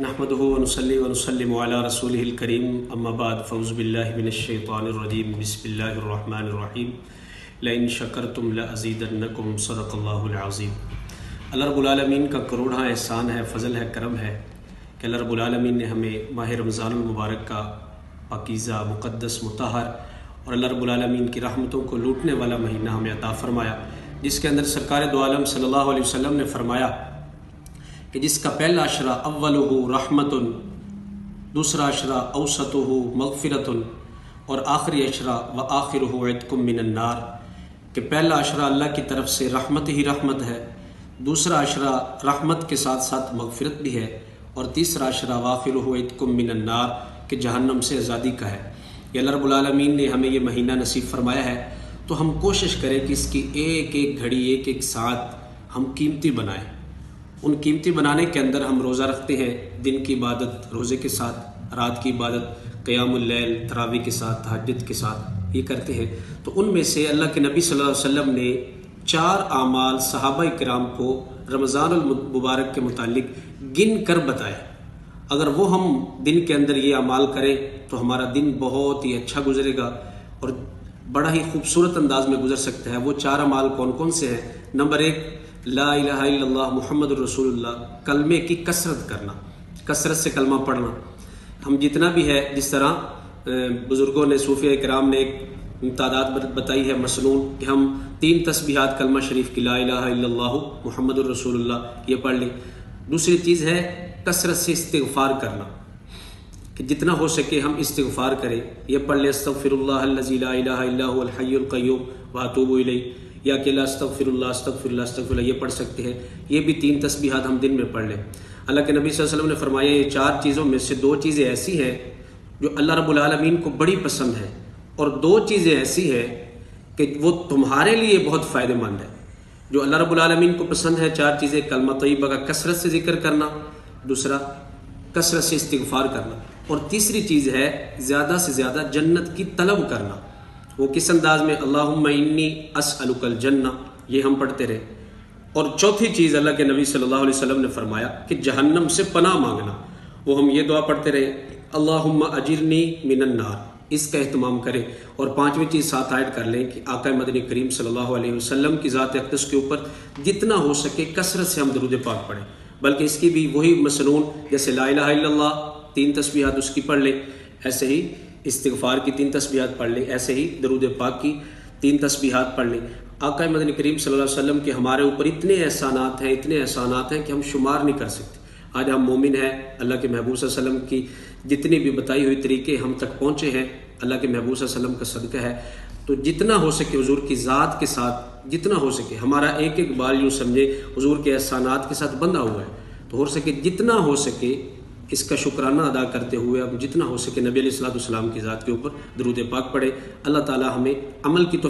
نحمده ونصلي ونسلم على رسوله الكريم اما بعد فاعوذ بالله من الشیطان الرجیم بسم اللہ الرحمن الرحیم لئن شکرتم لازیدنکم صدق اللہ العظیم۔ اللہ رب العالمین کا کروڑا احسان ہے، فضل ہے، کرم ہے کہ اللہ رب العالمین نے ہمیں ماہ رمضان المبارک کا پاکیزہ، مقدس، مطہر اور اللہ رب العالمین کی رحمتوں کو لوٹنے والا مہینہ ہمیں عطا فرمایا، جس کے اندر سرکار دو عالم صلی اللہ علیہ وسلم نے فرمایا کہ جس کا پہلا عشرہ اولہ رحمت، دوسرا عشرہ اوسطہ مغفرت اور آخری عشرہ وآخرہ عتق من النار، کہ پہلا عشرہ اللہ کی طرف سے رحمت ہی رحمت ہے، دوسرا عشرہ رحمت کے ساتھ ساتھ مغفرت بھی ہے، اور تیسرا عشرہ وآخرہ عتق من النار کہ جہنم سے آزادی کا ہے۔ یہ اللہ رب العالمین نے ہمیں یہ مہینہ نصیب فرمایا ہے، تو ہم کوشش کریں کہ اس کی ایک ایک گھڑی، ایک ایک ساتھ ہم قیمتی بنائیں۔ ان قیمتی بنانے کے اندر ہم روزہ رکھتے ہیں، دن کی عبادت روزے کے ساتھ، رات کی عبادت قیام اللیل تراویح کے ساتھ، تہجد کے ساتھ یہ کرتے ہیں۔ تو ان میں سے اللہ کے نبی صلی اللہ علیہ وسلم نے 4 اعمال صحابہ کرام کو رمضان المبارک کے متعلق گن کر بتایا۔ اگر وہ ہم دن کے اندر یہ اعمال کریں تو ہمارا دن بہت ہی اچھا گزرے گا اور بڑا ہی خوبصورت انداز میں گزر سکتا ہے۔ وہ 4 اعمال کون کون سے ہیں؟ نمبر 1، لا الہ الا اللہ محمد الرسول اللہ، کلمے کی کثرت کرنا، کثرت سے کلمہ پڑھنا۔ ہم جتنا بھی ہے، جس طرح بزرگوں نے، صوفیہ کرام نے ایک تعداد بتائی ہے مسنون، کہ ہم 3 تسبیحات کلمہ شریف کی، لا الہ الا اللہ محمد الرسول اللہ، یہ پڑھ لیں۔ دوسری چیز ہے کثرت سے استغفار کرنا، کہ جتنا ہو سکے ہم استغفار کریں۔ یہ پڑھ لیں، استغفر اللہ الذی لا الہ الا هو الحی القیوم واتوب الیہ، یا کہ لا استغفر اللہ استغفر اللہ استغفر اللہ، یہ پڑھ سکتے ہیں۔ یہ بھی 3 تسبیحات ہم دن میں پڑھ لیں۔ اللہ کے نبی صلی اللہ علیہ وسلم نے فرمایا یہ 4 چیزوں میں سے 2 چیزیں ایسی ہیں جو اللہ رب العالمین کو بڑی پسند ہے، اور 2 چیزیں ایسی ہیں کہ وہ تمہارے لیے بہت فائدہ مند ہے۔ جو اللہ رب العالمین کو پسند ہے 4 چیزیں، کلمہ طیبہ کا کثرت سے ذکر کرنا، دوسرا کثرت سے استغفار کرنا، اور تیسری چیز ہے زیادہ سے زیادہ جنت کی طلب کرنا۔ وہ کس انداز میں؟ اللہم انی اسألک الجنہ، یہ ہم پڑھتے رہے۔ اور چوتھی چیز اللہ کے نبی صلی اللہ علیہ وسلم نے فرمایا کہ جہنم سے پناہ مانگنا، وہ ہم یہ دعا پڑھتے رہے، اللہم اجرنی من النار، اس کا اہتمام کریں۔ اور 5ویں چیز ساتھ ایڈ کر لیں کہ آقا مدنی کریم صلی اللہ علیہ وسلم کی ذات اقدس کے اوپر جتنا ہو سکے کثرت سے ہم درود پاک پڑھیں، بلکہ اس کی بھی وہی مسنون، جیسے لا الہ الا اللہ 3 تسبیحات اس کی پڑھ لیں، ایسے ہی استغفار کی 3 تسبیحات پڑھ لیں، ایسے ہی درود پاک کی 3 تسبیحات پڑھ لیں۔ آقا مدنی کریم صلی اللہ علیہ وسلم کے ہمارے اوپر اتنے احسانات ہیں، اتنے احسانات ہیں کہ ہم شمار نہیں کر سکتے۔ آج ہم مومن ہیں، اللہ کے محبوب صلی اللہ علیہ وسلم کی جتنی بھی بتائی ہوئی طریقے ہم تک پہنچے ہیں، اللہ کے محبوب صلی اللہ علیہ وسلم کا صدقہ ہے۔ تو جتنا ہو سکے حضور کی ذات کے ساتھ، جتنا ہو سکے ہمارا ایک ایک بال یوں سمجھے حضور کے احسانات کے ساتھ بندھا ہوا ہے، تو ہو سکے جتنا ہو سکے اس کا شکرانہ ادا کرتے ہوئے اب جتنا ہو سکے نبی علیہ الصلوۃ والسلام کی ذات کے اوپر درود پاک پڑھے۔ اللہ تعالی ہمیں عمل کی توفیق